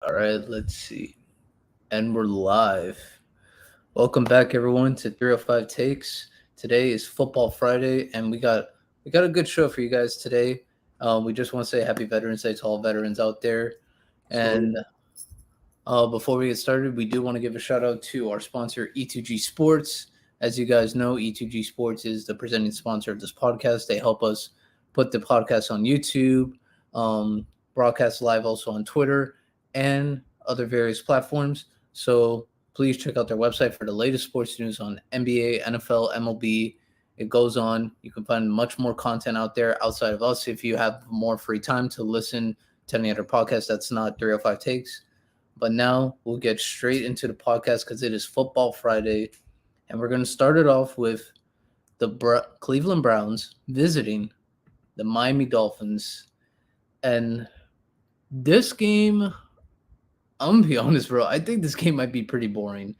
All right, let's see. And we're live. Welcome back everyone to 305 Takes. Today is Football Friday and we got a good show for you guys today. We just want to say happy Veterans Day to all veterans out there. Salute. And before we get started, we do want to give a shout out to our sponsor E2G Sports. As you guys know, E2G Sports is the presenting sponsor of this podcast. They help us put the podcast on YouTube, um, broadcast live also on Twitter, and other various platforms. So please check out their website for the latest sports news on NBA, NFL, MLB. It goes on. You can find much more content out there outside of us if you have more free time to listen to any other podcast that's not 305 Takes. But now we'll get straight into the podcast because it is Football Friday, and we're going to start it off with the Cleveland Browns visiting the Miami Dolphins. And this game, I'm gonna be honest, bro. I think this game might be pretty boring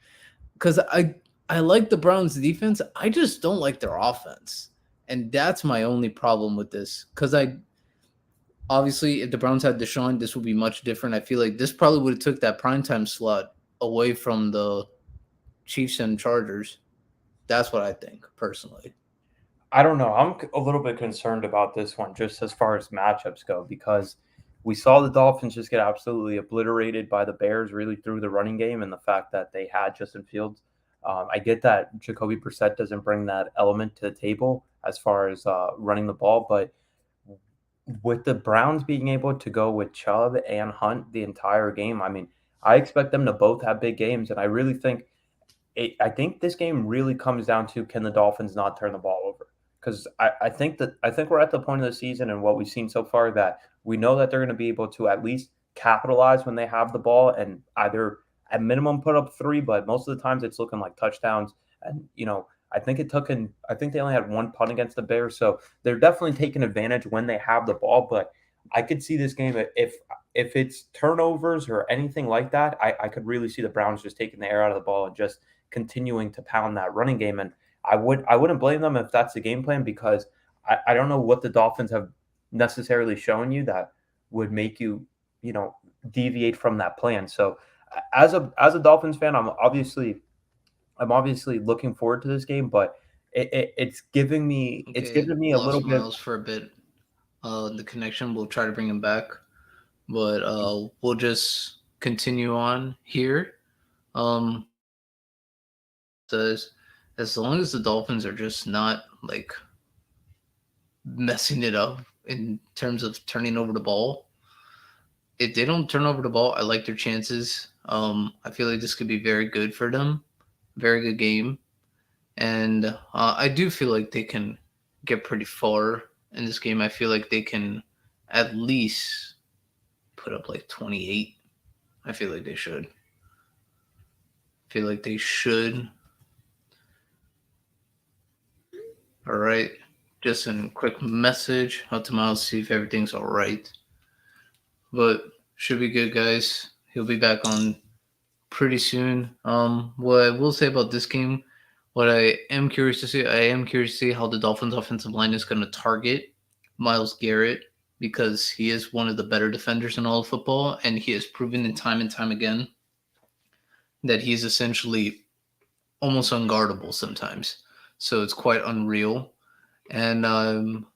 because I like the Browns' defense. I just don't like their offense, and that's my only problem with this. Because I obviously, if the Browns had Deshaun, this would be much different. I feel like this probably would have took that primetime slot away from the Chiefs and Chargers. That's what I think personally. I don't know. I'm a little bit concerned about this one just as far as matchups go because we saw the Dolphins just get absolutely obliterated by the Bears really through the running game and the fact that they had Justin Fields. I get that Jacoby Brissett doesn't bring that element to the table as far as running the ball, but with the Browns being able to go with Chubb and Hunt the entire game, I mean, I expect them to both have big games, and I really think I think this game really comes down to can the Dolphins not turn the ball over? Because I think we're at the point of the season and what we've seen so far that we know that they're going to be able to at least capitalize when they have the ball and either at minimum put up three, but most of the times it's looking like touchdowns. And I think they only had one punt against the Bears, so they're definitely taking advantage when they have the ball. But I could see this game if it's turnovers or anything like that, I could really see the Browns just taking the air out of the ball and just continuing to pound that running game. And I wouldn't blame them if that's the game plan because I don't know what the Dolphins have necessarily shown you that would make you know deviate from that plan. So as a Dolphins fan, I'm obviously looking forward to this game, but it's Okay, giving me a little lost bit. Miles for a bit. The connection. We'll try to bring him back, but we'll just continue on here. Says as long as the Dolphins are just not like messing it up in terms of turning over the ball. If they don't turn over the ball, I like their chances. I feel like this could be very good for them. Very good game, and I do feel like they can get pretty far in this game. I feel like they can at least put up like 28. I feel like they should. I feel like they should. All right. Just a quick message out to Miles, see if everything's all right. But should be good, guys. He'll be back on pretty soon. What I will say about this game, I am curious to see how the Dolphins' offensive line is going to target Miles Garrett because he is one of the better defenders in all of football, and he has proven in time and time again that he's essentially almost unguardable sometimes. So it's quite unreal. And I'm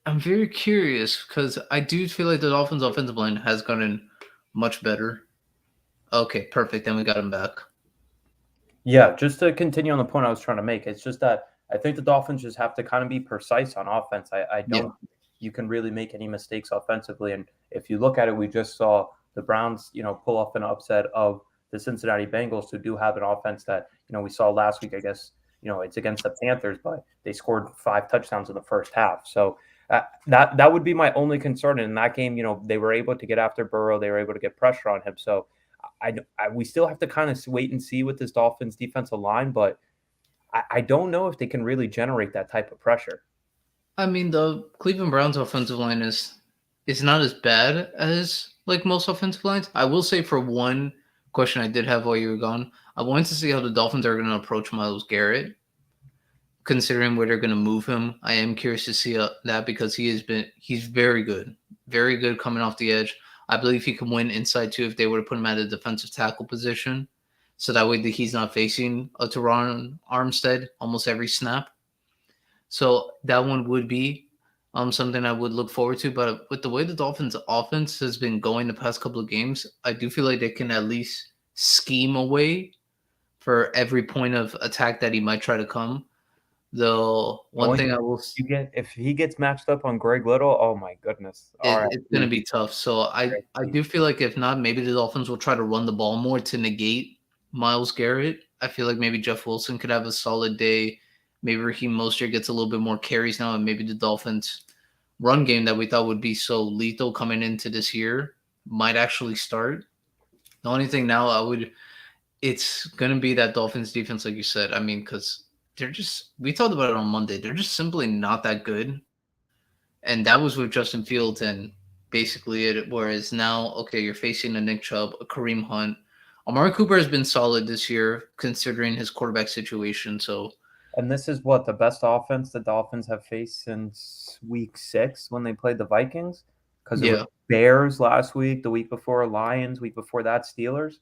very curious because I do feel like the Dolphins' offensive line has gotten much better. Okay, perfect. Then we got him back. Yeah, just to continue on the point I was trying to make, it's just that I think the Dolphins just have to kind of be precise on offense. I Yeah. don't you can really make any mistakes offensively. And if you look at it, we just saw the Browns, pull off an upset of the Cincinnati Bengals, who do have an offense that, we saw last week. I guess, it's against the Panthers, but they scored 5 touchdowns in the first half. So that would be my only concern. And in that game, they were able to get after Burrow. They were able to get pressure on him. So we still have to kind of wait and see with this Dolphins defensive line, but I don't know if they can really generate that type of pressure. I mean, the Cleveland Browns offensive line is not as bad as like most offensive lines. I will say for one question I did have while you were gone, I wanted to see how the Dolphins are going to approach Myles Garrett, considering where they're going to move him. I am curious to see that because he's very good coming off the edge. I believe he can win inside too if they were to put him at a defensive tackle position. So that way he's not facing a Teron Armstead almost every snap. So that one would be something I would look forward to. But with the way the Dolphins' offense has been going the past couple of games, I do feel like they can at least scheme away for every point of attack that he might try to come. Though one thing I will if he gets matched up on Greg Little, oh my goodness! All right, it's going to be tough. So I do feel like if not, maybe the Dolphins will try to run the ball more to negate Myles Garrett. I feel like maybe Jeff Wilson could have a solid day. Maybe Raheem Mostert gets a little bit more carries now, and maybe the Dolphins' run game that we thought would be so lethal coming into this year might actually start. The only thing now it's going to be that Dolphins defense, like you said. I mean, because we talked about it on Monday. They're just simply not that good. And that was with Justin Fields and basically it. Whereas now, okay, you're facing a Nick Chubb, a Kareem Hunt. Amari Cooper has been solid this year considering his quarterback situation. So, and this is what the best offense the Dolphins have faced since week 6 when they played the Vikings, because it was Bears last week, the week before Lions, week before that Steelers.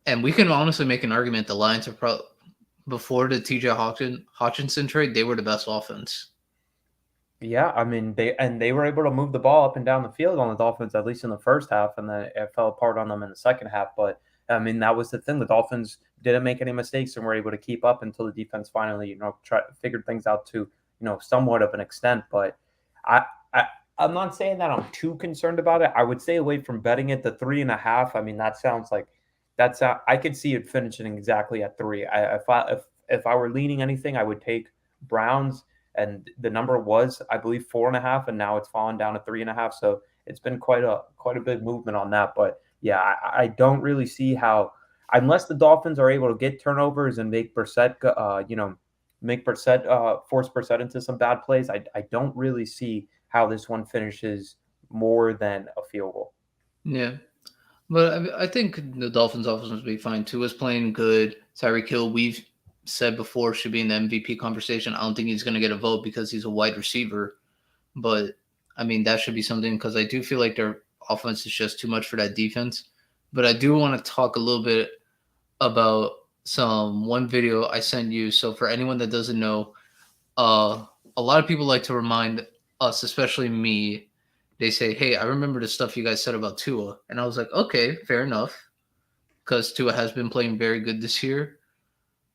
And we can honestly make an argument the Lions are before the TJ Hawkinson trade, they were the best offense. Yeah, I mean they were able to move the ball up and down the field on the Dolphins, at least in the first half, and then it fell apart on them in the second half. But I mean that was the thing. The Dolphins didn't make any mistakes and were able to keep up until the defense finally, figured things out to, somewhat of an extent. But I, I I'm not saying that I'm too concerned about it. I would stay away from betting it the 3.5. I mean that sounds like I could see it finishing exactly at 3. If I were leaning anything, I would take Browns. And the number was, I believe, 4.5, and now it's fallen down to 3.5. So it's been quite a big movement on that. But yeah, I don't really see how, unless the Dolphins are able to get turnovers and make Brissett, force Brissett into some bad plays. I don't really see how this one finishes more than a field goal. Yeah. But I think the Dolphins' offense will be fine. Tua's playing good. Tyreek Hill, we've said before, should be in the MVP conversation. I don't think he's going to get a vote because he's a wide receiver. But, I mean, that should be something because I do feel like their offense is just too much for that defense. But I do want to talk a little bit about one video I sent you. So for anyone that doesn't know, a lot of people like to remind us, especially me, they say, hey, I remember the stuff you guys said about Tua. And I was like, okay, fair enough. Because Tua has been playing very good this year.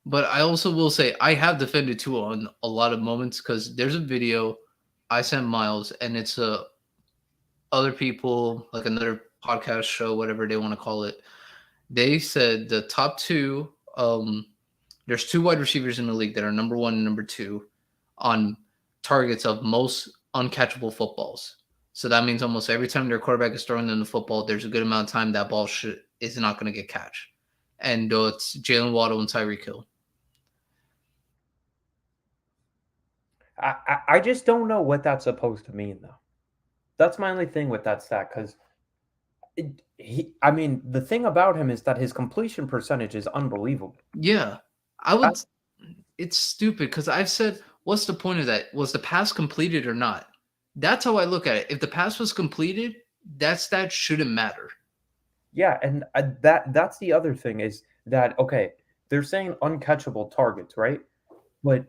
But I also will say I have defended Tua on a lot of moments because there's a video I sent Myles, and it's other people, like another podcast show, whatever they want to call it. They said the top two, there's 2 wide receivers in the league that are number 1 and number 2 on targets of most uncatchable footballs. So that means almost every time their quarterback is throwing them the football, there's a good amount of time that ball is not going to get catch. And it's Jalen Waddle and Tyreek Hill. I just don't know what that's supposed to mean, though. That's my only thing with that stat, because the thing about him is that his completion percentage is unbelievable. Yeah, it's stupid because I've said, what's the point of that? Was the pass completed or not? That's how I look at it. If the pass was completed, that stat shouldn't matter. Yeah, and that's the other thing is that, okay, they're saying uncatchable targets, right? But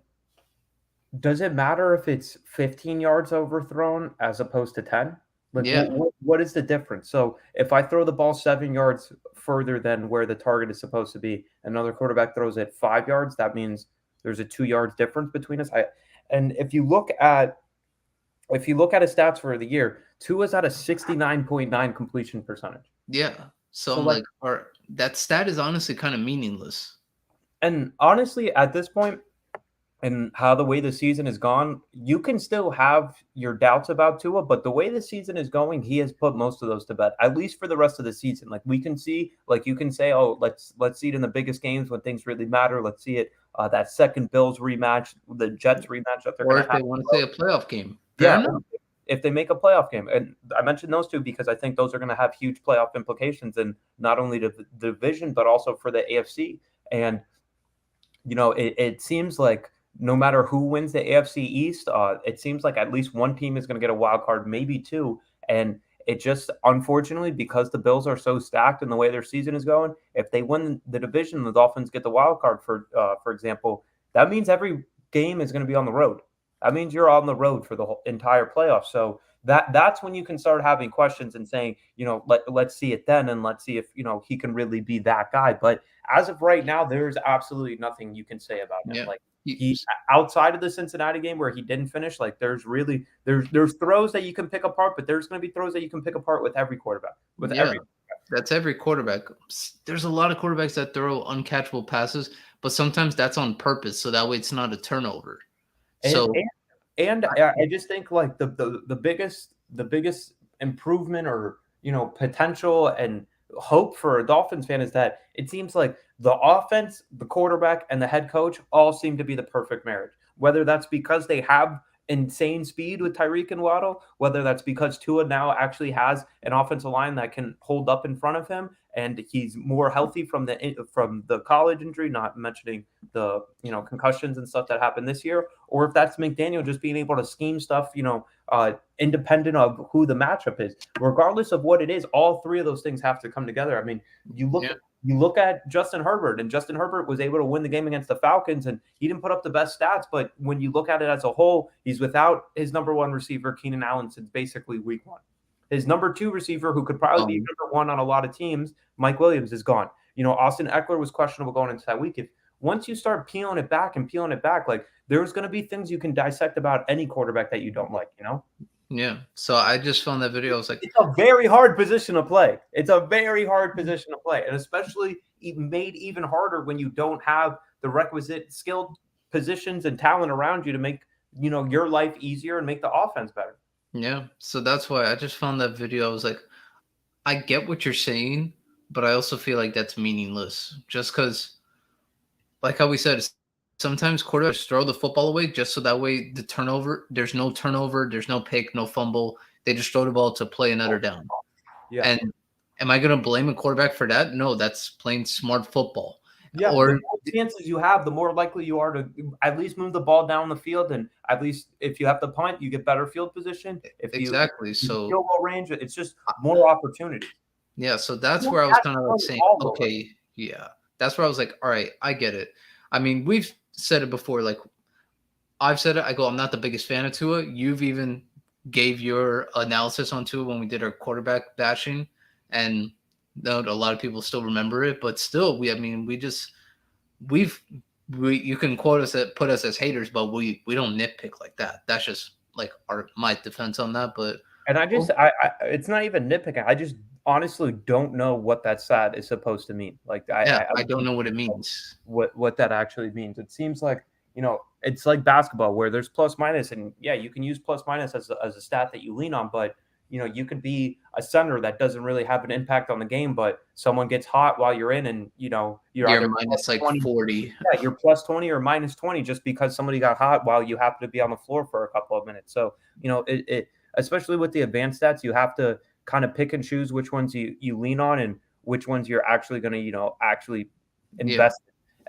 does it matter if it's 15 yards overthrown as opposed to 10? Like, Yeah. what is the difference? So if I throw the ball 7 yards further than where the target is supposed to be, another quarterback throws it 5 yards, that means there's a 2 yards difference between us. And if you look at his stats for the year, Tua's at a 69.9 completion percentage. Yeah. So I'm like, that stat is honestly kind of meaningless. And honestly, at this point, and how the way the season has gone, you can still have your doubts about Tua, but the way the season is going, he has put most of those to bed, at least for the rest of the season. Like we can see, like you can say, oh, let's see it in the biggest games when things really matter. Let's see it that second Bills rematch, the Jets rematch that they're going to have. Or if they want to say a playoff game. Fair enough. If they make a playoff game. And I mentioned those two because I think those are going to have huge playoff implications, and not only the division, but also for the AFC. And, it seems like no matter who wins the AFC East, it seems like at least one team is going to get a wild card, maybe 2. And It just, unfortunately, because the Bills are so stacked in the way their season is going, if they win the division, the Dolphins get the wild card, for example, that means every game is going to be on the road. That means you're on the road for the whole entire playoff. So that's when you can start having questions and saying, let's see it then, and let's see if he can really be that guy. But as of right now, there's absolutely nothing you can say about him. Yeah. Like, he, outside of the Cincinnati game where he didn't finish, like, there's throws that you can pick apart, but there's going to be throws that you can pick apart with every quarterback. That's every quarterback. There's a lot of quarterbacks that throw uncatchable passes, but sometimes that's on purpose, so that way it's not a turnover. And I just think, like, the biggest improvement, or potential and hope for a Dolphins fan, is that it seems like the offense, the quarterback, and the head coach all seem to be the perfect marriage. Whether that's because they have insane speed with Tyreek and Waddle, whether that's because Tua now actually has an offensive line that can hold up in front of him, and he's more healthy from the college injury, not mentioning the concussions and stuff that happened this year, or if that's McDaniel just being able to scheme stuff, independent of who the matchup is. Regardless of what it is, all three of those things have to come together. I mean, you look at Justin Herbert, and Justin Herbert was able to win the game against the Falcons, and he didn't put up the best stats. But when you look at it as a whole, he's without his number one receiver, Keenan Allen, since basically week one. His number two receiver, who could probably be number one on a lot of teams, Mike Williams, is gone. Austin Eckler was questionable going into that week. Once you start peeling it back, like, there's going to be things you can dissect about any quarterback that you don't like, Yeah. So I just found that video. I was like, it's a very hard position to play. And especially made even harder when you don't have the requisite skilled positions and talent around you to make, your life easier and make the offense better. Yeah. So that's why I just found that video. I was like, I get what you're saying, but I also feel like that's meaningless. Just because, like how we said, sometimes quarterbacks throw the football away just so that way there's no turnover, there's no pick, no fumble. They just throw the ball to play another down. Yeah. And am I going to blame a quarterback for that? No, that's playing smart football. Yeah, the more chances you have, the more likely you are to at least move the ball down the field, and at least if you have to punt, you get better field position. So field goal range, it's just more opportunity. Yeah, so that's where I was kind of like saying, okay, yeah, that's where I was like, all right, I get it. I mean, we've said it before. Like, I've said it. I go, I'm not the biggest fan of Tua. You've even gave your analysis on Tua when we did our quarterback bashing, and a lot of people still remember it. But still, you can put us as haters, but we don't nitpick like that. That's just like my defense on that. But it's not even nitpicking. I just honestly don't know what that stat is supposed to mean. Like, I don't know what it means. What that actually means. It seems like, it's like basketball where there's plus minus, and yeah, you can use plus minus as a stat that you lean on, but you could be a center that doesn't really have an impact on the game, but someone gets hot while you're in, and you're either minus like 20, 40. Yeah, you're plus 20 or minus 20 just because somebody got hot while you happen to be on the floor for a couple of minutes. So, it especially with the advanced stats, you have to kind of pick and choose which ones you lean on and which ones you're actually going to, actually invest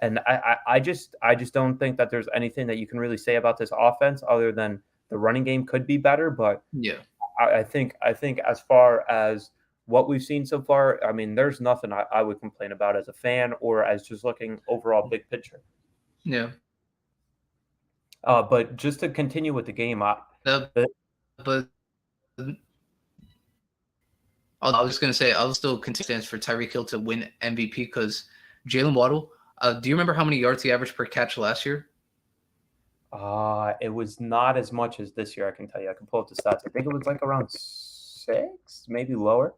in. And I just don't think that there's anything that you can really say about this offense other than the running game could be better. But yeah, I think as far as what we've seen so far, I mean, there's nothing I would complain about as a fan or as just looking overall big picture. Yeah. But just to continue with the game, but I was going to say I'll still continue for Tyreek Hill to win MVP because Jalen Waddle. Do you remember how many yards he averaged per catch last year? It was not as much as this year, I can tell you. I can pull up the stats. I think it was like around 6, maybe lower.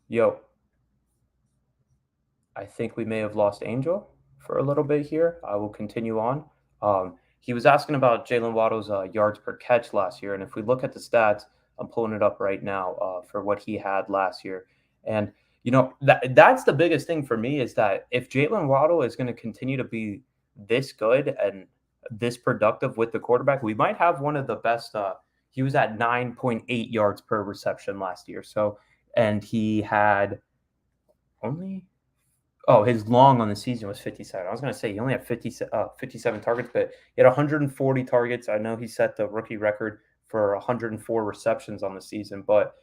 Yo, I think we may have lost Angel for a little bit here. I will continue on. He was asking about Jalen Waddle's yards per catch last year, and if we look at the stats, I'm pulling it up right now for what he had last year. And that's the biggest thing for me is that if Jalen Waddle is going to continue to be this good and this productive with the quarterback, we might have one of the best. he was at 9.8 yards per reception last year. So, and he had only his long on the season was 57. I was going to say he only had 57 targets, but he had 140 targets. I know he set the rookie record for 104 receptions on the season, but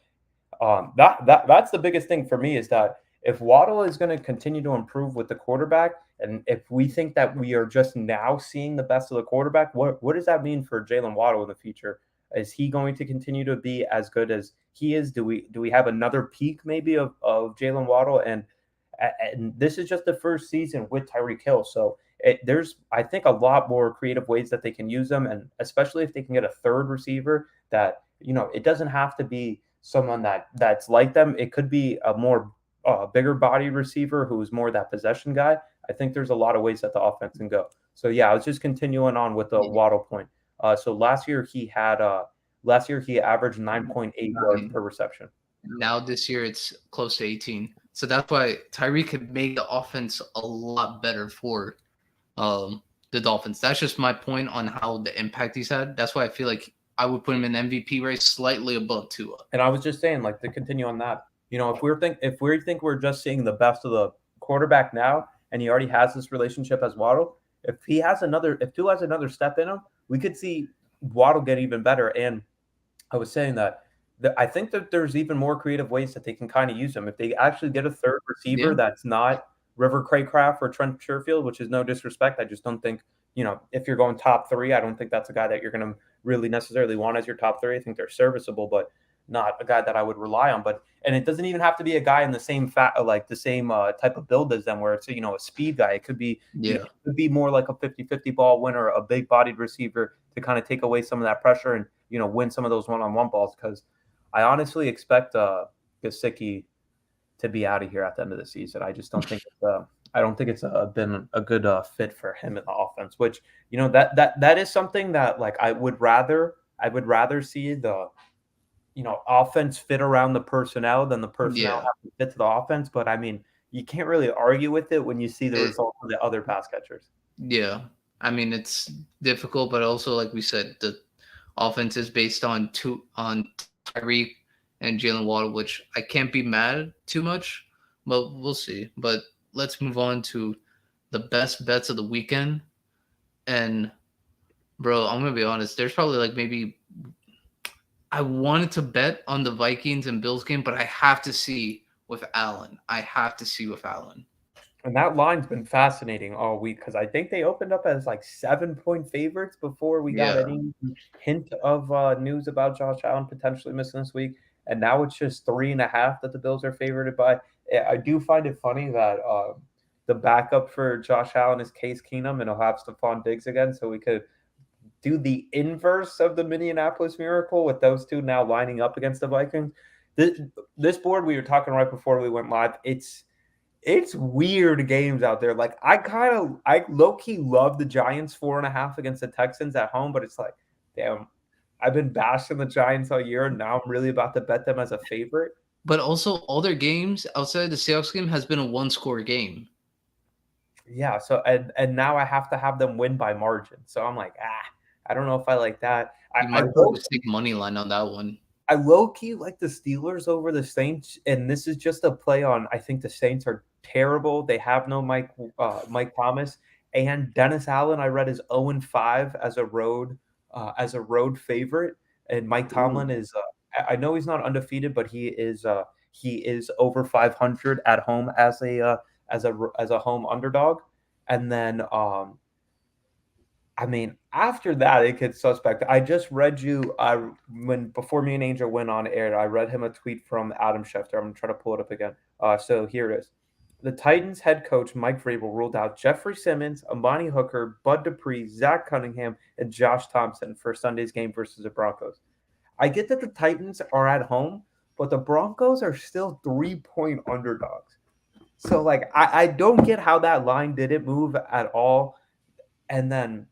that's the biggest thing for me is that if Waddle is going to continue to improve with the quarterback, and if we think that we are just now seeing the best of the quarterback, what does that mean for Jalen Waddle in the future? Is he going to continue to be as good as he is? Do we have another peak maybe of Jalen Waddle? And this is just the first season with Tyreek Hill, so there's I think a lot more creative ways that they can use them, and especially if they can get a third receiver that it doesn't have to be someone that's like them. It could be a more bigger body receiver who's more that possession guy. I think there's a lot of ways that the offense can go. So yeah, I was just continuing on with the Waddle point. So last year he averaged 9.8 yards per reception. Now this year it's close to 18. So that's why Tyreek could make the offense a lot better for the Dolphins. That's just my point on how the impact he's had. That's why I feel like I would put him in MVP race slightly above Tua. And I was just saying, like, to continue on that, if we think we're just seeing the best of the quarterback now, and he already has this relationship as Waddle, if Tua has another step in him, we could see Waddle get even better. And I was saying that I think that there's even more creative ways that they can kind of use him. If they actually get a third receiver that's not River Craycraft or Trent Sherfield, which is no disrespect, I just don't think, if you're going top 3, I don't think that's a guy that you're going to really necessarily want as your top 3. I think they're serviceable, but not a guy that I would rely on. And it doesn't even have to be a guy in the same type of build as them, where it's a speed guy. It could be it could be more like a 50-50 ball winner, a big bodied receiver to kind of take away some of that pressure and win some of those one-on-one balls. Because I honestly expect Gesicki to be out of here at the end of the season. I just don't think it's been a good fit for him in the offense. Which that is something that like I would rather see the offense fit around the personnel than the personnel have to fit to the offense. But I mean, you can't really argue with it when you see the results of the other pass catchers. Yeah, I mean it's difficult, but also like we said, the offense is based on Tyreek and Jalen Waddle, which I can't be mad too much, but we'll see. But let's move on to the best bets of the weekend. And bro, I'm gonna be honest. There's probably like maybe I wanted to bet on the Vikings and Bills game, but I have to see with Allen. And that line's been fascinating all week because I think they opened up as like 7-point favorites before we got any hint of news about Josh Allen potentially missing this week. And now it's just 3.5 that the Bills are favored by. I do find it funny that the backup for Josh Allen is Case Keenum, and he'll have Stephon Diggs again. So we could do the inverse of the Minneapolis Miracle with those two now lining up against the Vikings. This board we were talking right before we went live, it's weird games out there. Like I low-key love the Giants 4.5 against the Texans at home, but it's like, damn, I've been bashing the Giants all year, and now I'm really about to bet them as a favorite. But also all their games outside the Seahawks game has been a 1-score game. Yeah, so and now I have to have them win by margin. So I'm like, I don't know if I like that. You might just take money line on that one. I low-key like the Steelers over the Saints, and this is just a play on I think the Saints are terrible. They have no Mike Thomas, and Dennis Allen I read is 0-5 as a road favorite, and Mike Tomlin is I know he's not undefeated, but he is over 500 at home as a home underdog. And then I mean, after that, it gets suspect. I just read you before me and Angel went on air, I read him a tweet from Adam Schefter. I'm trying to pull it up again. So here it is. The Titans head coach Mike Vrabel ruled out Jeffrey Simmons, Amani Hooker, Bud Dupree, Zach Cunningham, and Josh Thompson for Sunday's game versus the Broncos. I get that the Titans are at home, but the Broncos are still 3-point underdogs. So, like, I don't get how that line didn't move at all. And then,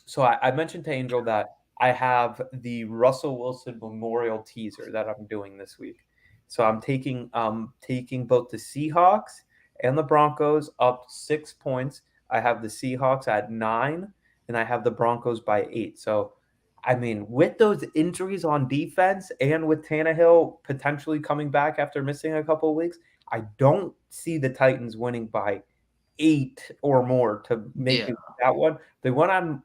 so I mentioned to Angel that I have the Russell Wilson Memorial teaser that I'm doing this week. So I'm taking both the Seahawks and the Broncos up 6 points. I have the Seahawks at 9, and I have the Broncos by 8. So I mean, with those injuries on defense and with Tannehill potentially coming back after missing a couple of weeks, I don't see the Titans winning by 8 or more to make Yeah. it that one. The one I'm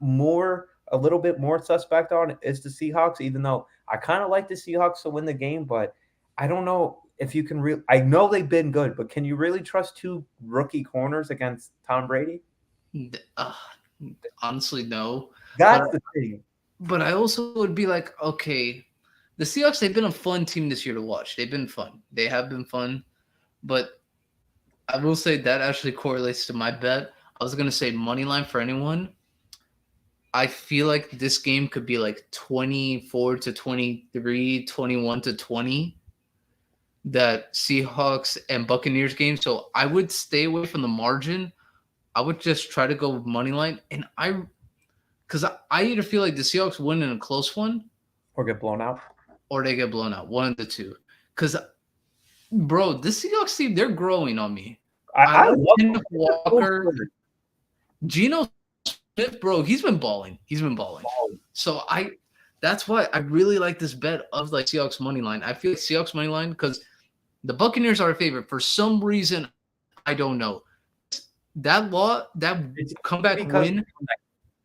a little bit more suspect on is the Seahawks, even though I kind of like the Seahawks to win the game, but I don't know if you can I know they've been good, but can you really trust two rookie corners against Tom Brady? Uh, Honestly, no. But That's the thing. but I also would be like, okay, the Seahawks, they've been a fun team this year to watch. They've been fun. They have been fun. But I will say that actually correlates to my bet. I was gonna say money line for anyone. I feel like this game could be like 24 to 23, 21 to 20. That Seahawks and Buccaneers game. So I would stay away from the margin. I would just try to go money line. And because I either feel like the Seahawks win in a close one Or get blown out. or they get blown out. One of the two. Because, bro, this Seahawks team, they're growing on me. I I like love Kenneth them. Walker. Geno Smith, bro, he's been balling. He's been balling. So that's why I really like this bet of like Seahawks money line. I feel like Seahawks money line because the Buccaneers are a favorite for some reason. I don't know. That comeback win.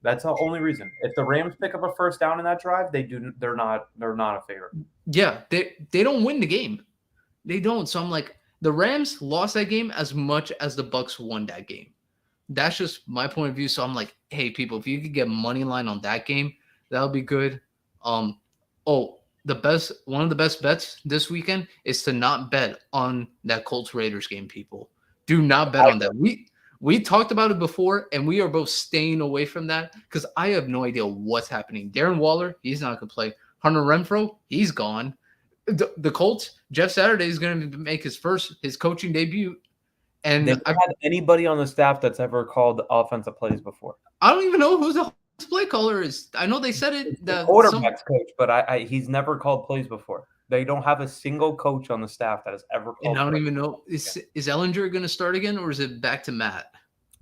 That's the only reason. If the Rams pick up a first down in that drive, they're not a favorite. Yeah, they don't win the game. They don't. So I'm like, the Rams lost that game as much as the Bucks won that game. That's just my point of view. So I'm like, hey, people, if you could get money line on that game, that would be good. One of the best bets this weekend is to not bet on that Colts Raiders game, people. Do not bet on that. We talked about it before, and we are both staying away from that because I have no idea what's happening. Darren Waller, he's not going to play. Hunter Renfro, he's gone. The Colts, Jeff Saturday is going to make his coaching debut. And they've had anybody on the staff that's ever called offensive plays before. I don't even know who the play caller is. I know they said it. The quarterback's coach, but he's never called plays before. They don't have a single coach on the staff that has ever called. And I don't even know is Ellinger going to start again, or is it back to Matt?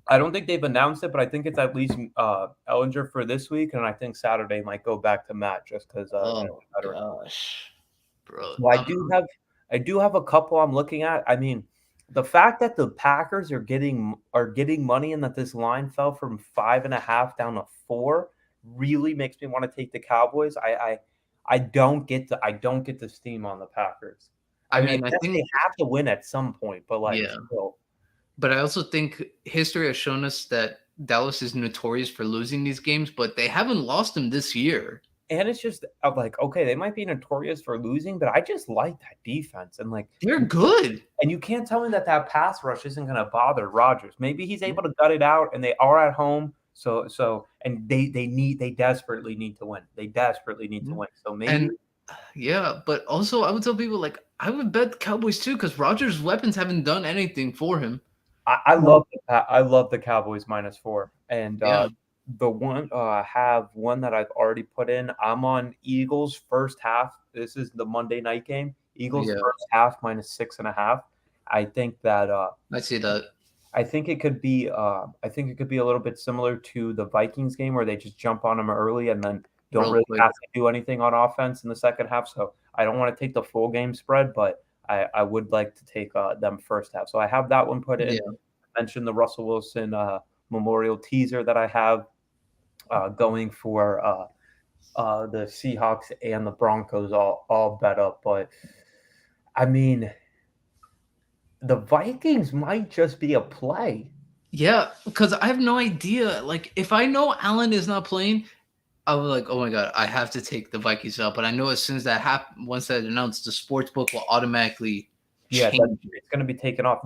I don't think they've announced it, but I think it's at least Ellinger for this week, and I think Saturday might go back to Matt just because. Gosh, bro. Well, I do have a couple I'm looking at. I mean, the fact that the Packers are getting money and that this line fell from 5.5 down to 4 really makes me want to take the Cowboys. I don't get the steam on the Packers. I think they have to win at some point, but still. But I also think history has shown us that Dallas is notorious for losing these games, but they haven't lost them this year. And it's just like, okay, they might be notorious for losing, but I just like that defense. And like, they're good. And you can't tell me that pass rush isn't going to bother Rodgers. Maybe he's able to gut it out, and they are at home. And they desperately need to win. They desperately need to win. So maybe. But also I would tell people like I would bet the Cowboys too because Rodgers' weapons haven't done anything for him. I love the Cowboys -4, and the one I have one that I've already put in. I'm on Eagles first half. This is the Monday night game. Eagles first half -6.5. I think that I see that. I think it could be a little bit similar to the Vikings game where they just jump on them early and then don't really have to do anything on offense in the second half. So I don't want to take the full game spread, but I would like to take them first half. So I have that one put in. Yeah. I mentioned the Russell Wilson memorial teaser that I have going for the Seahawks and the Broncos all bet up. But I mean, the Vikings might just be a play. Yeah, because I have no idea. Like, if I know Allen is not playing, I was like, oh my God, I have to take the Vikings out. But I know as soon as that happens, once that announced, the sports book will automatically change. It's going to be taken off.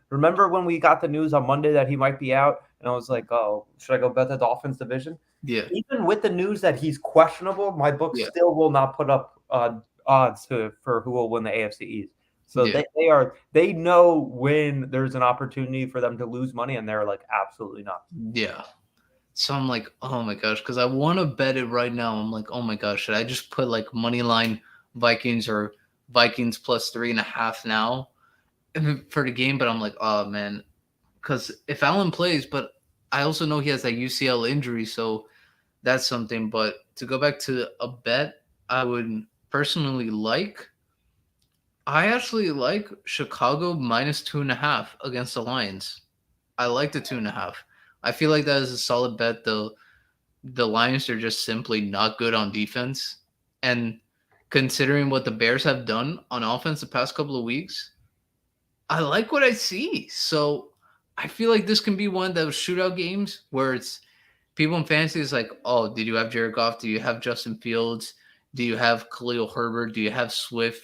Remember when we got the news on Monday that he might be out? And I was like, oh, should I go bet the Dolphins division? Yeah. Even with the news that he's questionable, my book still will not put up odds for who will win the AFC East. So they know when there's an opportunity for them to lose money, and they're like, absolutely not. Yeah. So I'm like, oh my gosh, because I want to bet it right now. I'm like, oh my gosh, should I just put like money line Vikings or Vikings +3.5 now for the game? But I'm like, oh man, because if Allen plays, but I also know he has that UCL injury, so that's something. But to go back to a bet, I would personally like. I actually like Chicago minus 2.5 against the Lions. I like the 2.5. I feel like that is a solid bet. Though the Lions are just simply not good on defense, and considering what the Bears have done on offense the past couple of weeks, I like what I see. So I feel like this can be one of those shootout games where it's people in fantasy is like, oh, did you have Jared Goff? Do you have Justin Fields? Do you have Khalil Herbert? Do you have Swift?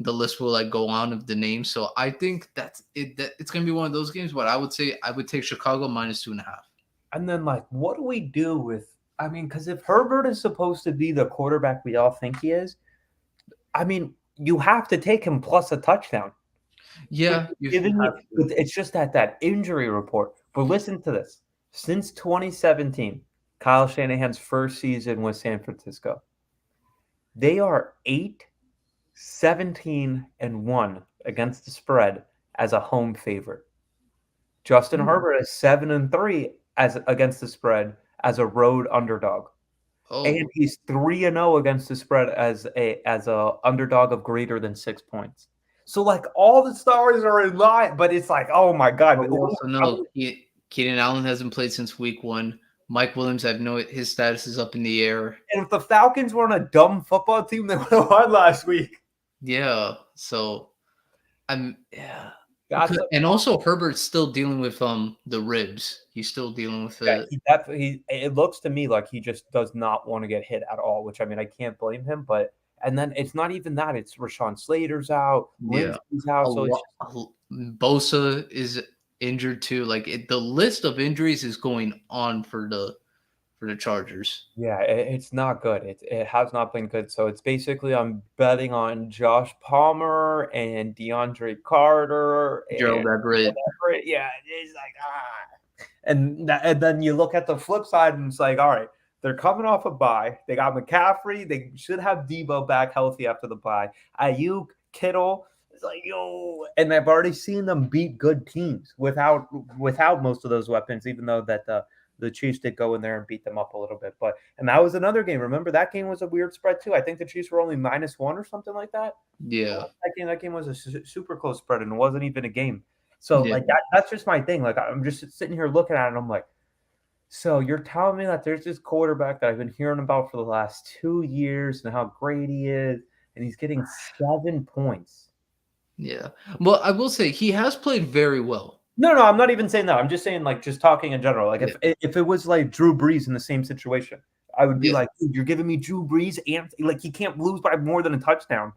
The list will like go on of the names. So I think that's it. That it's gonna be one of those games. But I would say I would take Chicago minus 2.5. And then, like, what do we do with? I mean, because if Herbert is supposed to be the quarterback we all think he is, I mean, you have to take him plus a touchdown. Which Yeah, is you giving have me, to. it's just that injury report. But listen to this: since 2017, Kyle Shanahan's first season with San Francisco, they are 8-17-1 against the spread as a home favorite. Justin Hmm. Herbert is 7-3 as against the spread as a road underdog. And Oh, he's 3-0 against the spread as a underdog of greater than 6 points. So like all the stars are in line, but it's like, oh my God. but we also know Keenan Allen hasn't played since week one. Mike Williams, I've know his status is up in the air. And if the Falcons weren't a dumb football team, they would have won last week. Yeah, so yeah. That's a And also Herbert's still dealing with the ribs. He's still dealing with Yeah, it. he definitely. It looks to me like he just does not want to get hit at all. Which I mean, I can't blame him. But and then it's not even that. It's Rashawn Slater's out, Yeah. Lindsey's out. So it's Bosa is injured too. Like the list of injuries is going on for the Chargers. Yeah, it's not good. It has not been good. So it's basically I'm betting on Josh Palmer and DeAndre Carter Gerald and Everett. whatever. Yeah, it's like and then you look at the flip side and it's like, all right, they're coming off a bye. They got McCaffrey. They should have Debo back healthy after the bye. Ayuk, Kittle. It's like yo, and I've already seen them beat good teams without most of those weapons. Even though that the Chiefs did go in there and beat them up a little bit. But and that was another game. Remember that game was a weird spread too. I think the Chiefs were only -1 or something like that. Yeah. That game was a super close spread and it wasn't even a game. So Yeah. like that's just my thing. Like I'm just sitting here looking at it and I'm like, so you're telling me that there's this quarterback that I've been hearing about for the last 2 years and how great he is, and he's getting 7 points. Yeah. Well, I will say he has played very well. No, I'm not even saying that. I'm just saying, like, just talking in general. Like, Yeah. if it was like Drew Brees in the same situation, I would be Yeah. like, dude, you're giving me Drew Brees and like he can't lose by more than a touchdown.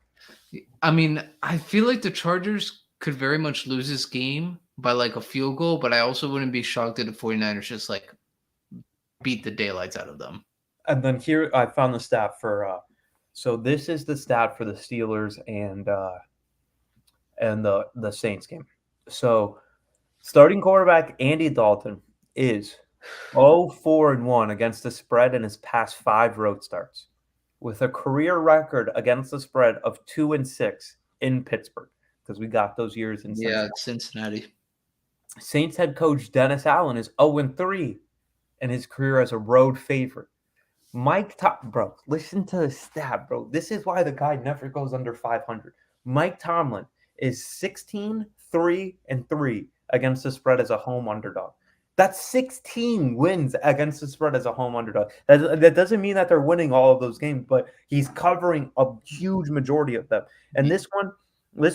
I mean, I feel like the Chargers could very much lose this game by like a field goal, but I also wouldn't be shocked if the 49ers just like beat the daylights out of them. And then here I found the stat for so this is the stat for the Steelers and the Saints game. So starting quarterback Andy Dalton is 0-4-1 against the spread in his past 5 road starts, with a career record against the spread of 2-6 in Pittsburgh, because we got those years in Yeah, Cincinnati. it's Cincinnati. Saints head coach Dennis Allen is 0-3 in his career as a road favorite. Bro, listen to the stat, bro. This is why the guy never goes under 500. Mike Tomlin is 16-3-3 against the spread as a home underdog. That's 16 wins against the spread as a home underdog. That doesn't mean that they're winning all of those games, but he's covering a huge majority of them. And this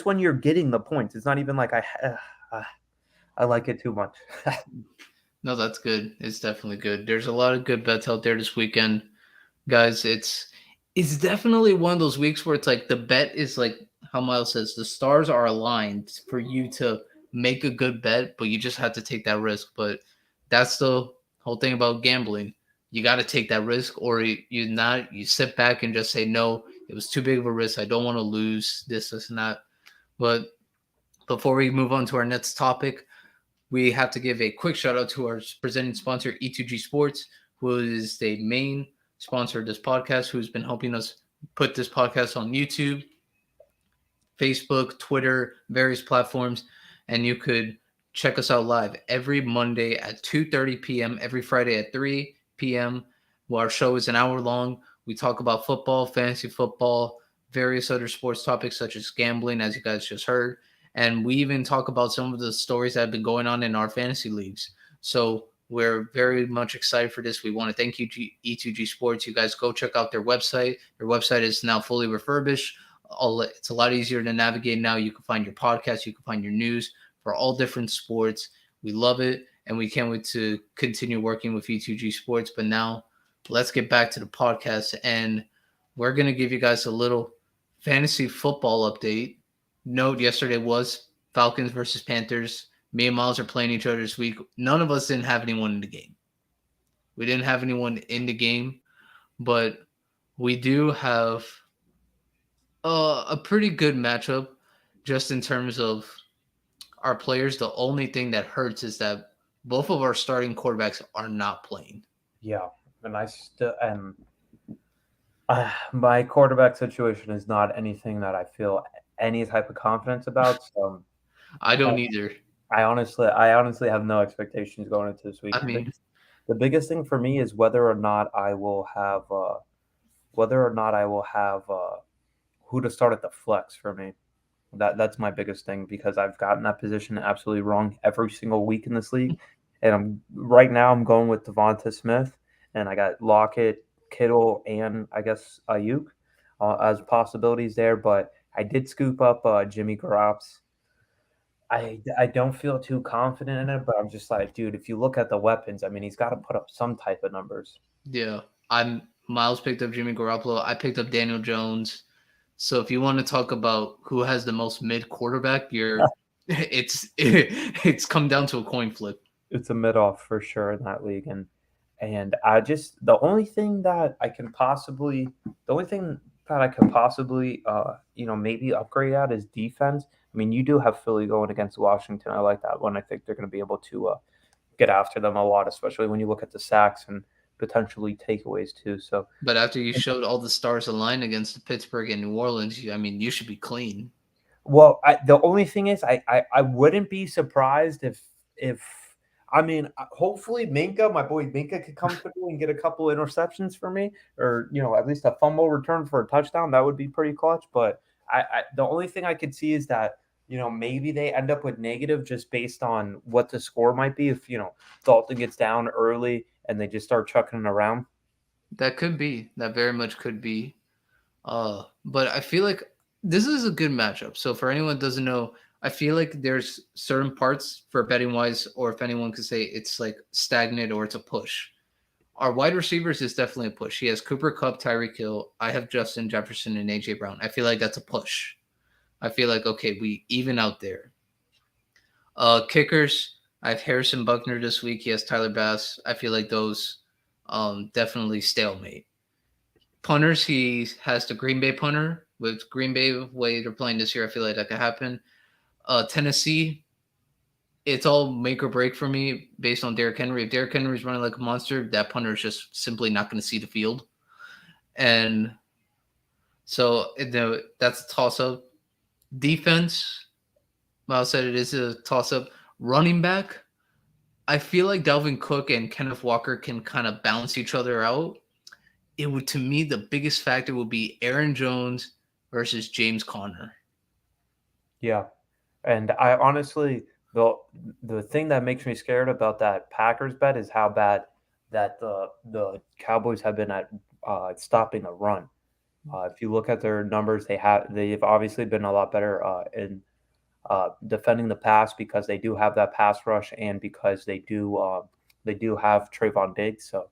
one, you're getting the points. It's not even like I like it too much. No, that's good. It's definitely good. There's a lot of good bets out there this weekend, guys. It's definitely one of those weeks where it's like the bet is like how Miles says the stars are aligned for you to make a good bet, but you just have to take that risk. But that's the whole thing about gambling. You got to take that risk, or you sit back and just say no. It was too big of a risk. I don't want to lose this, and that. But before we move on to our next topic, we have to give a quick shout out to our presenting sponsor, E2G Sports, who is the main sponsor of this podcast, who's been helping us put this podcast on YouTube, Facebook, Twitter, various platforms. And you could check us out live every Monday at 2:30 p.m., every Friday at 3 p.m. Well, our show is an hour long. We talk about football, fantasy football, various other sports topics such as gambling, as you guys just heard. And we even talk about some of the stories that have been going on in our fantasy leagues. So we're very much excited for this. We want to thank you, E2G Sports. You guys go check out their website. Their website is now fully refurbished. It's a lot easier to navigate now. You can find your podcast, you can find your news for all different sports. We love it, and we can't wait to continue working with E2G Sports. But now, let's get back to the podcast, and we're going to give you guys a little fantasy football update. Note, yesterday was Falcons versus Panthers. Me and Myles are playing each other this week. None of us didn't have anyone in the game. We didn't have anyone in the game, but we do have a pretty good matchup just in terms of our players. The only thing that hurts is that both of our starting quarterbacks are not playing. Yeah, and I still and my quarterback situation is not anything that I feel any type of confidence about. So I I, don't either. I honestly have no expectations going into this week. I mean, The biggest thing for me is whether or not I will have who to start at the flex for me. That's my biggest thing because I've gotten that position absolutely wrong every single week in this league, and I'm going with Devonta Smith, and I got Lockett, Kittle, and I guess Ayuk as possibilities there. But I did scoop up Jimmy Garoppolo. I don't feel too confident in it, but I'm just like, dude, if you look at the weapons, I mean, he's got to put up some type of numbers. yeah. I'm Miles picked up Jimmy Garoppolo. I picked up Daniel Jones. So if you want to talk about who has the most mid quarterback, it's come down to a coin flip. It's a mid off for sure in that league, and I just the only thing that I could possibly maybe upgrade at is defense. I mean, you do have Philly going against Washington. I like that one. I think they're going to be able to get after them a lot, especially when you look at the sacks and potentially takeaways too. So, But after you showed all the stars align against Pittsburgh and New Orleans, I mean, you should be clean. well, the only thing is, I wouldn't be surprised if I mean, hopefully Minka, my boy Minka, could come through and get a couple interceptions for me, or at least a fumble return for a touchdown. That would be pretty clutch. But the only thing I could see is that maybe they end up with negative just based on what the score might be. If Dalton gets down early and they just start chucking it around. That could be. That very much could be. But I feel like this is a good matchup. So for anyone who doesn't know, I feel like there's certain parts for betting wise, or if anyone could say it's like stagnant or it's a push. Our wide receivers is definitely a push. He has Cooper Kupp, Tyreek Hill. I have Justin Jefferson and AJ Brown. I feel like that's a push. I feel like okay, we even out there. Kickers, I have Harrison Buckner this week. He has Tyler Bass. I feel like those definitely stalemate. Punters, he has the Green Bay punter. With Green Bay, the way they're playing this year, I feel like that could happen. Tennessee, it's all make or break for me based on Derrick Henry. If Derrick Henry's running like a monster, that punter is just simply not going to see the field. And so that's a toss up. Defense, Miles said it is a toss up. Running back, I feel like Dalvin Cook and Kenneth Walker can kind of balance each other out. It would, to me, the biggest factor would be Aaron Jones versus James Conner. Yeah. And I honestly, the thing that makes me scared about that Packers bet is how bad that the Cowboys have been at stopping the run. If you look at their numbers, they've obviously been a lot better in defending the pass because they do have that pass rush and because they do have Trayvon Diggs. So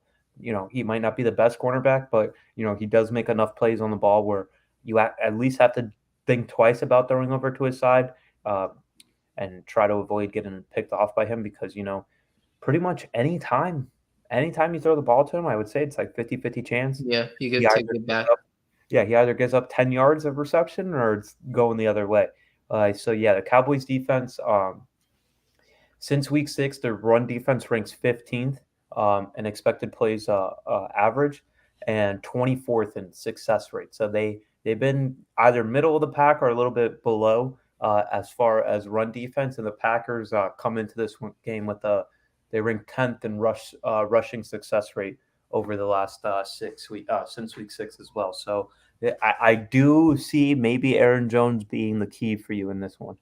he might not be the best cornerback, but he does make enough plays on the ball where you at least have to think twice about throwing over to his side. Uh, and try to avoid getting picked off by him because pretty much anytime you throw the ball to him, I would say it's like 50-50 chance. Yeah, you He could either take it gives back. up, yeah, he either gives up 10 yards of reception or it's going the other way. So yeah, the Cowboys defense, since week 6, their run defense ranks 15th in expected plays average and 24th in success rate. So they've been either middle of the pack or a little bit below as far as run defense. And the Packers come into this game with they rank 10th in rushing success rate over the last 6 weeks since week 6 as well. So I do see maybe Aaron Jones being the key for you in this one.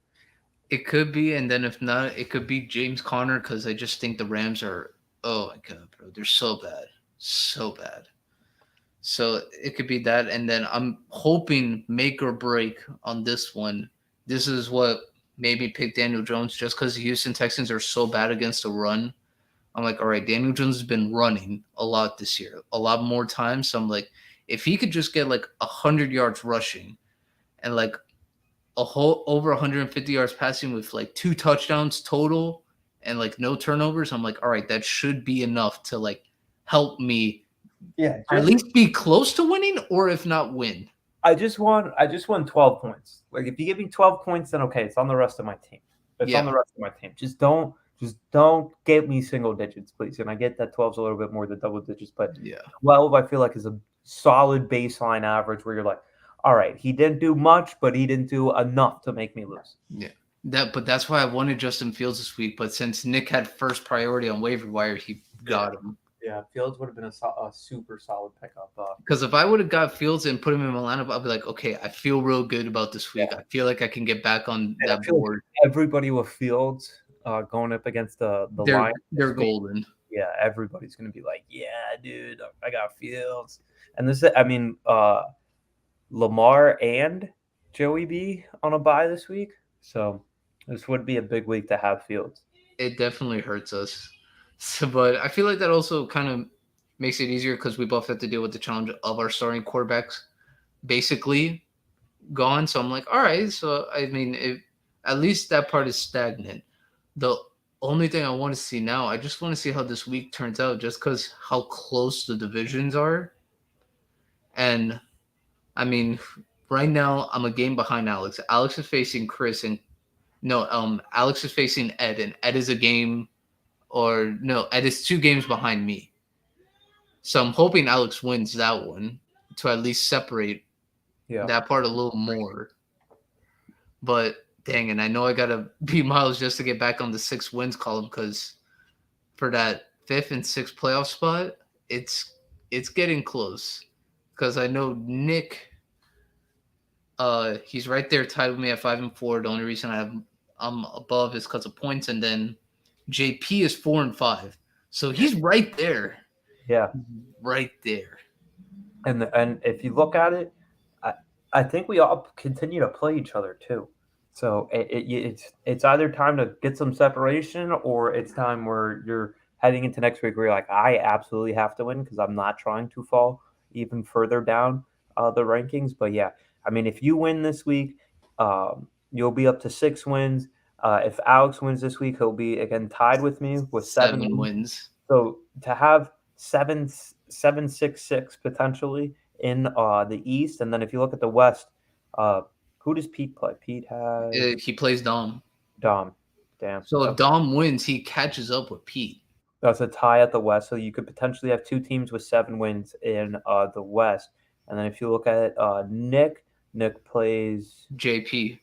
It could be, and then if not, it could be James Conner because I just think the Rams are. Oh my god, bro, they're so bad, so bad. So it could be that, and then I'm hoping make or break on this one. This is what made me pick Daniel Jones just because the Houston Texans are so bad against the run. I'm like, all right, Daniel Jones has been running a lot this year, a lot more times. So I'm like, if he could just get like 100 yards rushing and like a whole over 150 yards passing with like 2 touchdowns total and like no turnovers, I'm like, all right, that should be enough to like help me at least be close to winning, or if not win. I just want 12 points. Like if you give me 12 points, then okay, it's on the rest of my team. It's on the rest of my team. Just don't get me single digits, please. And I get that 12 is a little bit more than double digits, but 12 I feel like is a solid baseline average where you're like, all right, he didn't do much, but he didn't do enough to make me lose. Yeah. But that's why I wanted Justin Fields this week. But since Nick had first priority on waiver wire, he got him. Yeah, Fields would have been a super solid pickup. Because if I would have got Fields and put him in my lineup, I'd be like, okay, I feel real good about this week. I feel like I can get back on that board. Like everybody with Fields going up against the Lions, they're golden. Yeah, everybody's gonna be like, yeah, dude, I got Fields. And this, I mean, Lamar and Joey B on a bye this week, so this would be a big week to have Fields. It definitely hurts us. So, but I feel like that also kind of makes it easier because we both have to deal with the challenge of our starting quarterbacks basically gone. So I'm like, all right. So I mean, at least that part is stagnant. The only thing I want to see now, I just want to see how this week turns out, just because how close the divisions are. And I mean, right now I'm a game behind Alex. Alex is facing Chris, and Alex is facing Ed, and Ed is a game. Or no, Ed is 2 games behind me. So I'm hoping Alex wins that one to at least separate that part a little more. But dang, and I know I gotta beat Myles just to get back on the 6 wins column, because for that 5th and 6th playoff spot, it's getting close. Because I know Nick, he's right there tied with me at 5 and 4. The only reason I'm above is because of points, and then JP is 4 and 5, so he's right there. Yeah, right there. And if you look at it, I think we all continue to play each other too. So it's either time to get some separation, or it's time where you're heading into next week where you're like, I absolutely have to win because I'm not trying to fall even further down the rankings. But yeah, I mean, if you win this week, you'll be up to 6 wins. If Alex wins this week, he'll be again tied with me with 7 wins. So to have 7-6-6 potentially in the East, and then if you look at the West, who does Pete play? Pete has he plays Dom. Damn. So if Dom wins, he catches up with Pete. That's a tie at the West, so you could potentially have 2 teams with 7 wins in the West. And then if you look at Nick plays JP.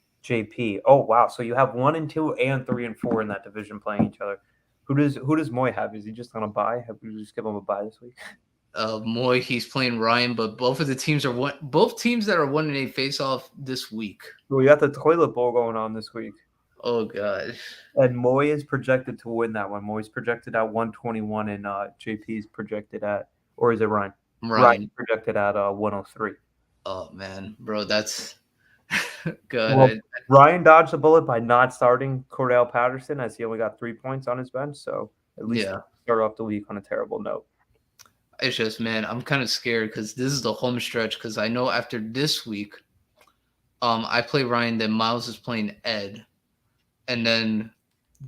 Oh wow! So you have 1 and 2 and 3 and 4 in that division playing each other. Who does Moy have? Is he just on a bye? Have we just give him a bye this week? Moy, he's playing Ryan, but both of the teams are both teams that are 1 and 8 face off this week. We got the toilet bowl going on this week. Oh god! And Moy is projected to win that one. Moy's projected at 121, and JP's projected at, or is it Ryan? Ryan projected at 103. Oh man, bro, that's good. Well, Ryan dodged the bullet by not starting Cordell Patterson, as he only got 3 points on his bench. So at least start off the week on a terrible note. It's just, man, I'm kind of scared because this is the home stretch. Because I know after this week, I play Ryan, then Myles is playing Ed, and then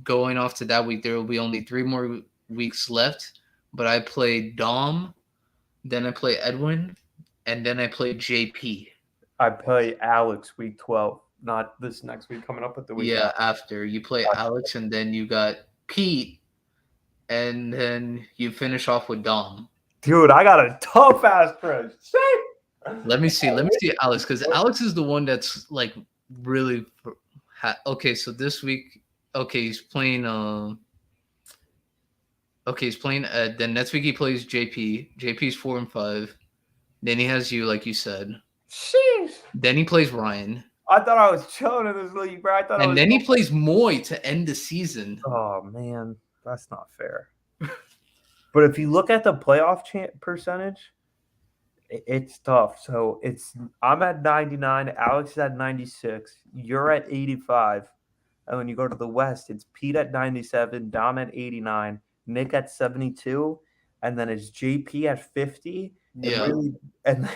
going off to that week, there will be only 3 more weeks left. But I play Dom, then I play Edwin, and then I play JP. I play Alex week 12, not this next week coming up, but the week after. You play Alex, and then you got Pete, and then you finish off with Dom. Dude, I got a tough ass stretch. Let me see Alex, because Alex is the one that's like really okay. So this week, he's playing Okay, he's playing Ed. Then next week he plays JP. JP's 4-5. Then he has you, like you said. Sheesh. Then he plays Ryan. I thought I was chilling in this league, bro. I thought I And was. then he plays Moy to end the season. Oh man, that's not fair. But if you look at the playoff percentage, it's tough. So I'm at 99, Alex is at 96, you're at 85. And when you go to the West, it's Pete at 97, Dom at 89, Nick at 72, and then it's JP at 50, and Yeah. and then,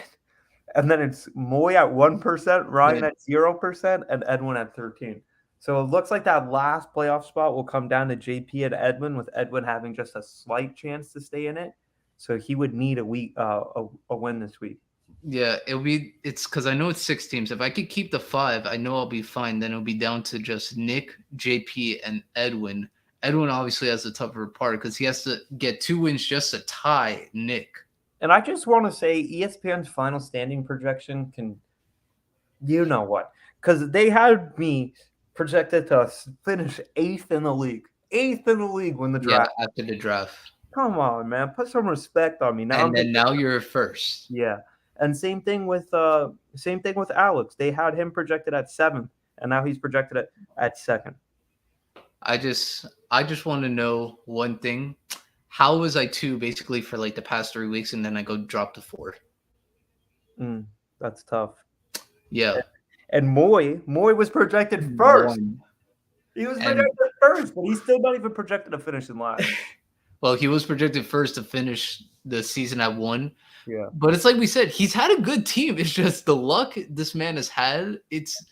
and then it's Moy at 1%, Ryan Then, at 0%, and Edwin at 13. So it looks like that last playoff spot will come down to JP and Edwin, with Edwin having just a slight chance to stay in it. So he would need a win this week. yeah, it's because I know it's 6 teams. If I could keep the 5, I know I'll be fine. Then it'll be down to just Nick, JP, and Edwin. Edwin obviously has the tougher part because he has to get 2 wins just to tie Nick. And I just want to say ESPN's final standing projection can, you know what? Because they had me projected to finish 8th in the league. 8th in the league when the draft. Yeah, after the draft. Come on, man. Put some respect on me. Now Now you're first. yeah. And same thing with Alex. They had him projected at 7th, and now he's projected at 2nd. I just want to know one thing. How was I 2 basically for like the past 3 weeks, and then I go drop to 4? That's tough. Yeah. And Moy was projected first. He was projected first, but he's still not even projected to finish in last. Well, he was projected first to finish the season at 1. Yeah. But it's like we said, he's had a good team. It's just the luck this man has had. It's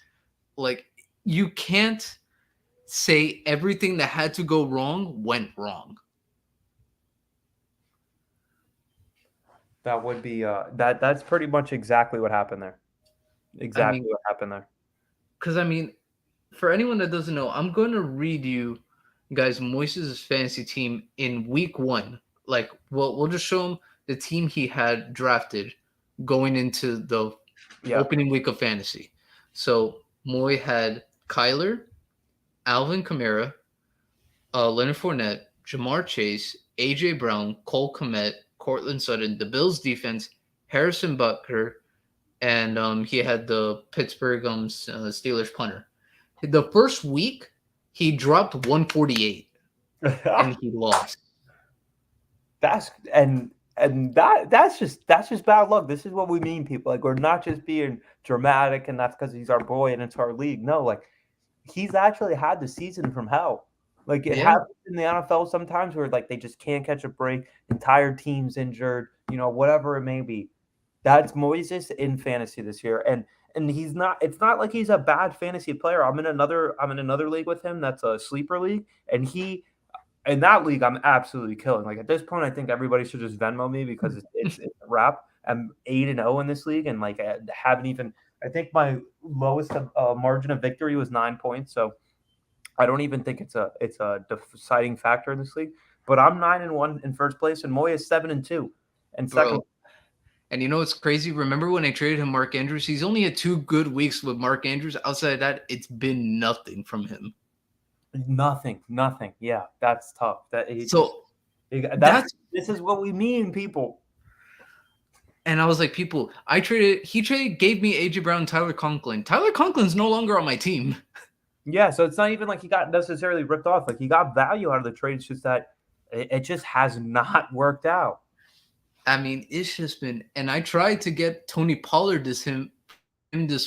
like you can't say everything that had to go wrong went wrong. That would be that's pretty much exactly what happened there. Exactly what happened there. Because for anyone that doesn't know, I'm going to read you guys Moises' fantasy team in week 1. Like we'll just show him the team he had drafted going into the opening week of fantasy. So Moy had Kyler, Alvin Kamara, Leonard Fournette, Jamar Chase, AJ Brown, Cole Kmet, Cortland Sutton, the Bills defense, Harrison Butker, and he had the Pittsburgh Steelers punter. The first week, he dropped 148, and he lost. That's just bad luck. This is what we mean, people. Like, we're not just being dramatic, and that's because he's our boy and it's our league. No, like, he's actually had the season from hell. Like, it happens in the NFL sometimes where like they just can't catch a break, entire team's injured, whatever it may be. That's Moises in fantasy this year, and he's not. It's not like he's a bad fantasy player. I'm in another league with him. That's a sleeper league, and in that league I'm absolutely killing. Like, at this point, I think everybody should just Venmo me because it's a wrap. I'm 8-0 in this league, and like I haven't even. I think my lowest margin of victory was 9 points. So I don't even think it's a deciding factor in this league. But I'm 9-1 in first place, and Moy is 7-2 in second. And it's crazy. Remember when I traded him Mark Andrews? He's only had 2 good weeks with Mark Andrews. Outside of that, it's been nothing from him. Nothing. Yeah, that's tough. This is what we mean, people. And I was like, he gave me AJ Brown and Tyler Conklin. Tyler Conklin's no longer on my team. Yeah, so it's not even like he got necessarily ripped off. Like, he got value out of the trade. It's just that it just has not worked out. It's just been, and I tried to get Tony Pollard this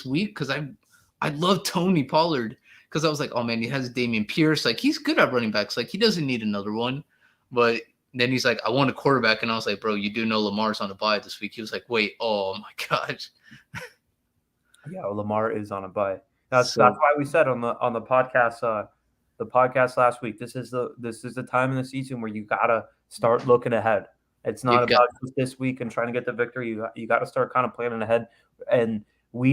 week because I love Tony Pollard because I was like, oh man, he has Damian Pierce. Like, he's good at running backs. Like, he doesn't need another one. But then he's like, I want a quarterback. And I was like, bro, you do know Lamar's on a bye this week. He was like, wait, oh my gosh. Yeah, Lamar is on a bye. That's why we said on the podcast last week, this is the time in the season where you gotta start looking ahead. It's not about just this week and trying to get the victory. You got to start kind of planning ahead. And we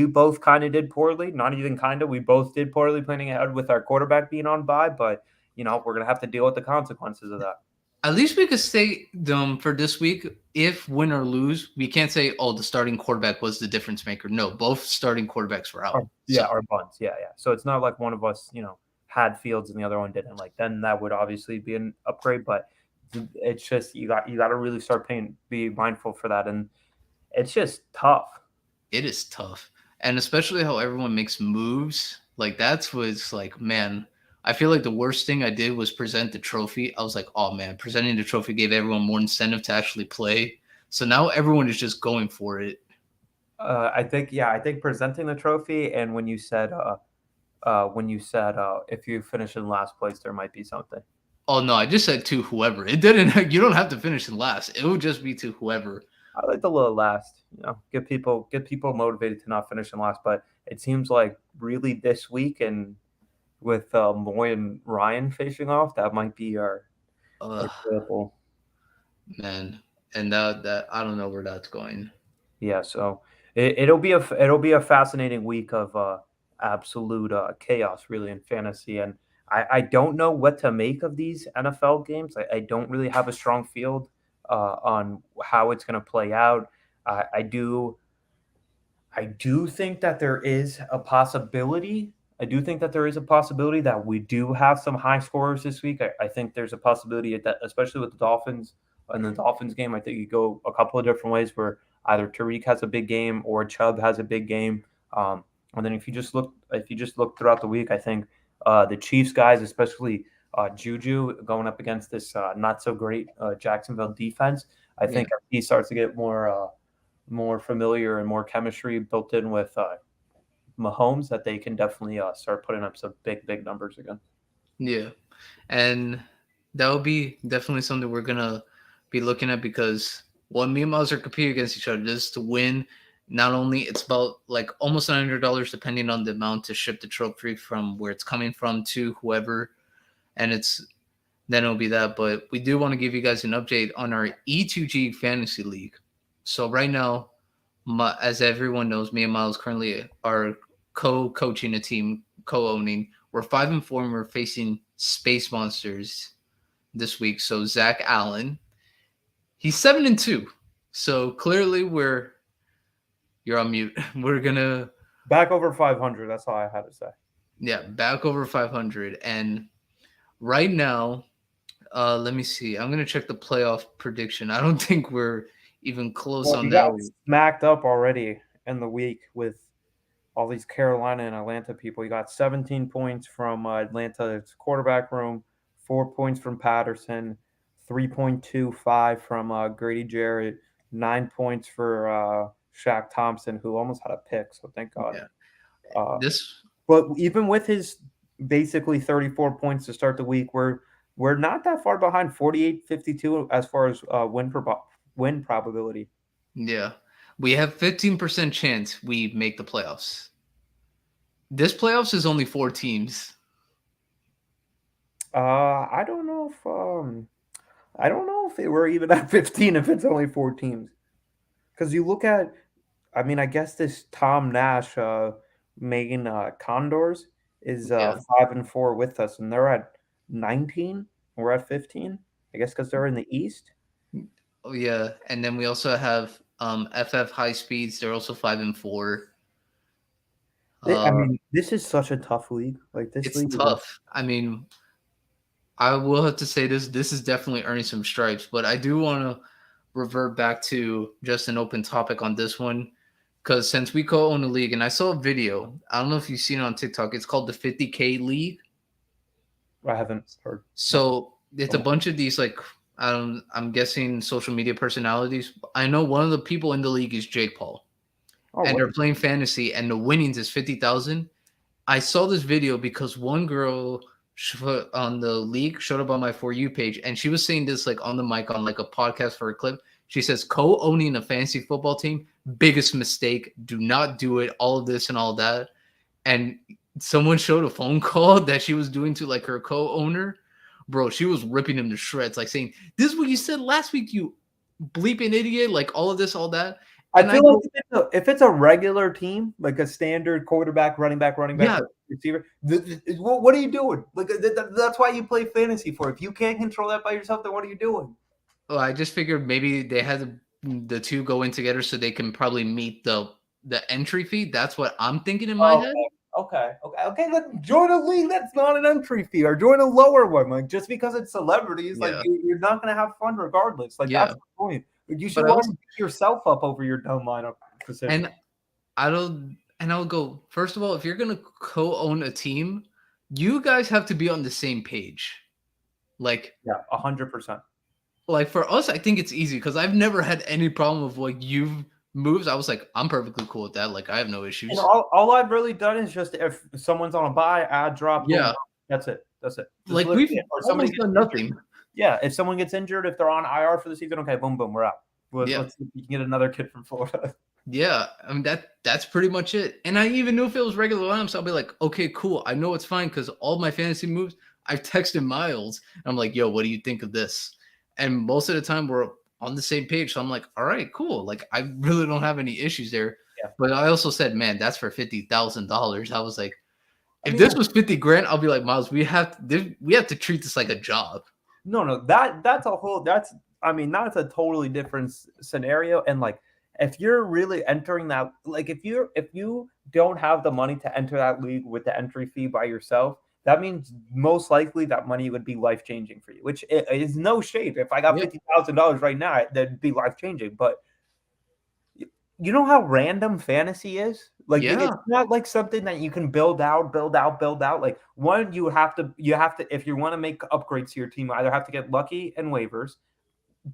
both kind of did poorly. Not even kind of. We both did poorly planning ahead with our quarterback being on bye. But we're gonna have to deal with the consequences of that. At least we could say for this week, if win or lose, we can't say, oh, the starting quarterback was the difference maker. No, both starting quarterbacks were out. Our bunts. Yeah. So it's not like one of us, had Fields and the other one didn't. Like, then that would obviously be an upgrade. But It's just you got to really start be mindful for that, and it's just tough. It is tough. And especially how everyone makes moves. Like that's what's like, man, I feel like the worst thing I did was present the trophy. I was like, oh man, presenting the trophy gave everyone more incentive to actually play. So now everyone is just going for it. I think presenting the trophy and when you said if you finish in last place, there might be something. Oh no, I just said to whoever. It didn't you don't have to finish in last. It would just be to whoever. I like the little last, get people motivated to not finish in last. But it seems like really this week and with Moy and Ryan facing off, that might be our Ugh, triple. man. And that I don't know where that's going. Yeah, so it'll be a fascinating week of absolute chaos, really, in fantasy. And I don't know what to make of these NFL games. I don't really have a strong field on how it's going to play out. I do I do think that there is a possibility. I do think that there is a possibility that we do have some high scorers this week. I think there's a possibility that, especially with the Dolphins and the Dolphins game, I think you go a couple of different ways where either Tariq has a big game or Chubb has a big game. And then if you just look throughout the week, I think the Chiefs guys, especially Juju, going up against this not so great Jacksonville defense, I Yeah. think he starts to get more familiar and more chemistry built in with Mahomes, that they can definitely start putting up some big numbers again. Yeah. And that would be definitely something we're gonna be looking at because when me and Miles are competing against each other, this is to win. Not only it's about like almost $900 depending on the amount to ship the trophy from where it's coming from to whoever, and it's then it'll be that. But we do want to give you guys an update on our E2G fantasy league. So right now, as everyone knows, me and Miles currently are co-coaching a team, co-owning. We're 5-4, and we're facing Space Monsters this week. So Zach Allen, he's 7-2. So clearly, you're on mute. We're gonna Back over 500. That's all I had to say. back over 500, and right now, let me see. I'm gonna check the playoff prediction. I don't think we're even close Well, on you that. got smacked up already in the week with all these Carolina and Atlanta people. You got 17 points from Atlanta's quarterback room, 4 points from Patterson, 3.25 from Grady Jarrett, 9 points for Shaq Thompson, who almost had a pick. So thank God. Yeah, Uh, this but even with his basically 34 points to start the week, we're not that far behind 48-52 as far as win probability. yeah, we have 15% chance we make the playoffs. This playoffs is only 4 teams. I don't know if we're even at 15 if it's only 4 teams. Because you look at, I mean, I guess this Tom Nash making Condors is Yeah, 5-4 with us, and they're at 19. We're at 15. I guess because they're in the East. oh yeah, and then we also have FF High Speeds. They're also 5-4. I Uh, mean, this is such a tough league. Like this it's league is. tough. I mean, I will have to say this. This is definitely earning some stripes, but I do want to revert back to just an open topic on this one because since we co-own the league, and I saw a video. I don't know if you've seen it on TikTok. It's called the 50K League. I haven't heard. So it's a bunch of these like I'm guessing social media personalities. I know one of the people in the league is Jake Paul, Oh, and what? they're playing fantasy, and the winnings is 50,000. I saw this video because one girl on the league showed up on my For You page, and she was saying this like on the mic on like a podcast for a clip. She says co-owning a fantasy football team, biggest mistake. Do not do it. All of this and all that. And someone showed a phone call that she was doing to like her co-owner. Bro, she was ripping him to shreds, like saying, "This is what you said last week, you bleeping idiot!" Like all of this, all that. I And I feel like go, if it's a regular team, like a standard quarterback, running back, yeah. receiver, what are you doing? Like that's why you play fantasy for. If you can't control that by yourself, then what are you doing? Well, I just figured maybe they had the two go in together so they can probably meet the entry fee. That's what I'm thinking in my Oh, head. okay. Then join a league that's not an entry fee, or join a lower one. Like just because it's celebrities, like Yeah. you're not gonna have fun regardless. Like Yeah. that's the point. You should But I learn also to pick yourself up over your dumb lineup decision. and I'll go, first of all, if you're gonna co-own a team, you guys have to be on the same page. Like Yeah, 100%. like for us, I think it's easy because I've never had any problem with like you've moves. I was like, I'm perfectly cool with that. Like I have no And issues. all I've really done is just if someone's on a buy, add, drop, boom, Yeah. boom. That's it. That's it. Just Like literally we've it. Or somebody almost gets done injured. nothing. Yeah, if someone gets injured, if they're on IR for the season, okay, boom, boom, we're out. Yeah. Let's see if we can get another kid from Florida. Yeah. I mean that's pretty much it. And I even knew if it was regular lineups, I'll be like, okay, cool. I know it's fine because all my fantasy moves, I've texted Myles. And I'm like, yo, what do you think of this? And most of the time we're on the same page. So I'm like, all right, cool. Like I really don't have any issues there. Yeah. But I also said, man, that's for $50,000. I was like, I if mean, this was 50 grand, I'll be like, Miles, we have to treat this like a job. no, that's a whole that's I mean, that's a totally different scenario. And like if you're really entering that, like if you don't have the money to enter that league with the entry fee by yourself, that means most likely that money would be life changing for you, which is no shade. If I got Yeah. $50,000 right now, that'd be life changing. But you know how random fantasy is? Like Yeah. it's not like something that you can build out, build out, build out. Like one, you have to if you want to make upgrades to your team, either have to get lucky and waivers.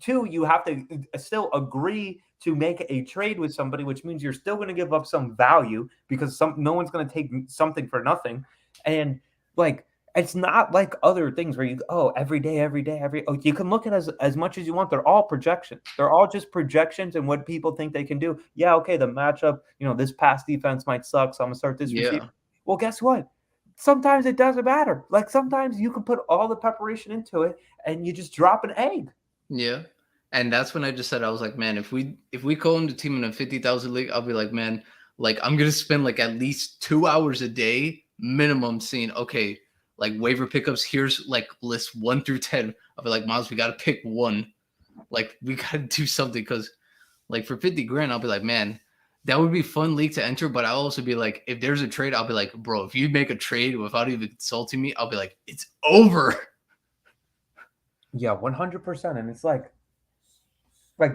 Two, you have to still agree to make a trade with somebody, which means you're still going to give up some value because no one's going to take something for nothing. And like it's not like other things where you every day, you can look at as much as you want. They're all projections. They're all just projections and what people think they can do. Yeah, okay, the matchup, this pass defense might suck, so I'm gonna start this receiver. Yeah. Well, guess what? Sometimes it doesn't matter. Like sometimes you can put all the preparation into it and you just drop an egg. Yeah. And that's when I just said, I was like, man, if we co-own the team in a 50,000 league, I'll be like, man, like I'm gonna spend like at least 2 hours a day minimum seeing, okay, like waiver pickups. Here's like list 1 through 10. I'll be like, Miles, we gotta pick one. Like we gotta do something because like for 50 grand, I'll be like, man, that would be fun league to enter. But I'll also be like, if there's a trade, I'll be like, bro, if you make a trade without even consulting me, I'll be like, it's over. Yeah, 100%. And it's like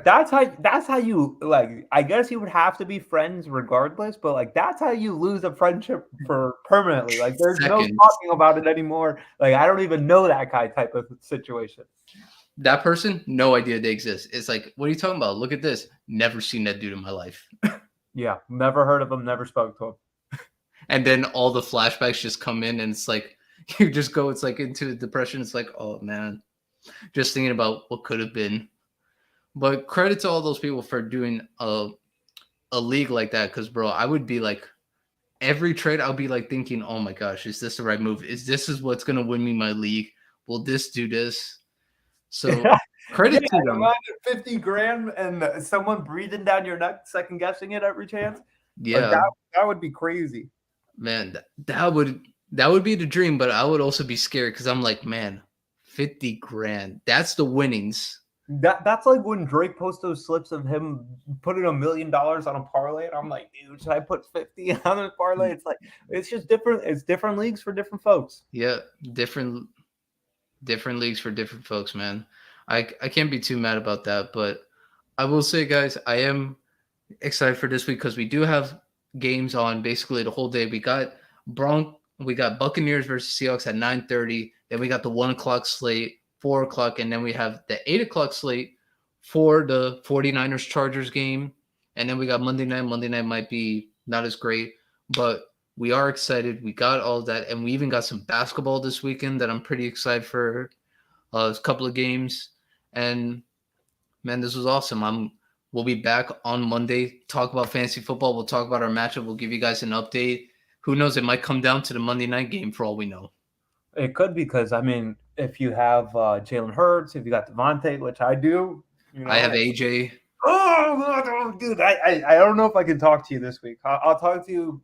that's how you like I guess you would have to be friends regardless, but like that's how you lose a friendship for permanently. Like there's no Seconds. talking about it anymore. Like I don't even know that guy type of situation. That person, no idea they exist. It's like, what are you talking about? Look at this. Never seen that dude in my life. Yeah, never heard of him, never spoke to him. And then all the flashbacks just come in, and it's like you just go, it's like into depression. It's like, oh man, just thinking about what could have been. But credit to all those people for doing a league like that, because bro, I would be like every trade, I'll be like thinking, oh my gosh, is this the right move? Is what's gonna win me my league? Will this do this? So credit to them. Imagine 50 grand and someone breathing down your neck, second guessing it every chance. Like Yeah, that would be crazy. man, that would be the dream, but I would also be scared because I'm like, man, 50 grand. That's the winnings. That's like when Drake posts those slips of him putting $1 million on a parlay, and I'm like, dude, should I put 50 on a parlay? It's like it's just different. It's different leagues for different folks. Yeah, different leagues for different folks, man. I can't be too mad about that, but I will say, guys, I am excited for this week because we do have games on basically the whole day. We got Buccaneers versus Seahawks at 9:30. Then we got the 1 o'clock slate, 4 o'clock, and then we have the 8 o'clock slate for the 49ers Chargers game. And then we got Monday night. Monday night might be not as great, but we are excited. We got all that, and we even got some basketball this weekend that I'm pretty excited for. A couple of games, and man, this was awesome. We'll be back on Monday. Talk about fantasy football. We'll talk about our matchup. We'll give you guys an update. Who knows? It might come down to the Monday night game for all we know. It could because I mean, if you have Jalen Hurts, if you got Devontae, which I do, I have AJ. Oh, dude, I don't know if I can talk to you this week. I'll talk to you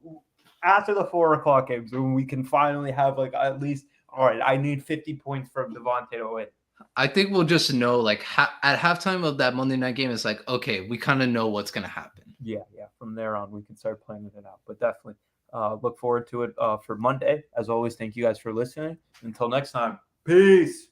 after the 4 o'clock games when we can finally have like at least. All right, I need 50 points from Devontae to win. I think we'll just know, like, at halftime of that Monday night game, it's like, okay, we kind of know what's going to happen. Yeah. From there on, we can start planning it out. But definitely, Look forward to it for Monday. As always, thank you guys for listening. Until next time, peace.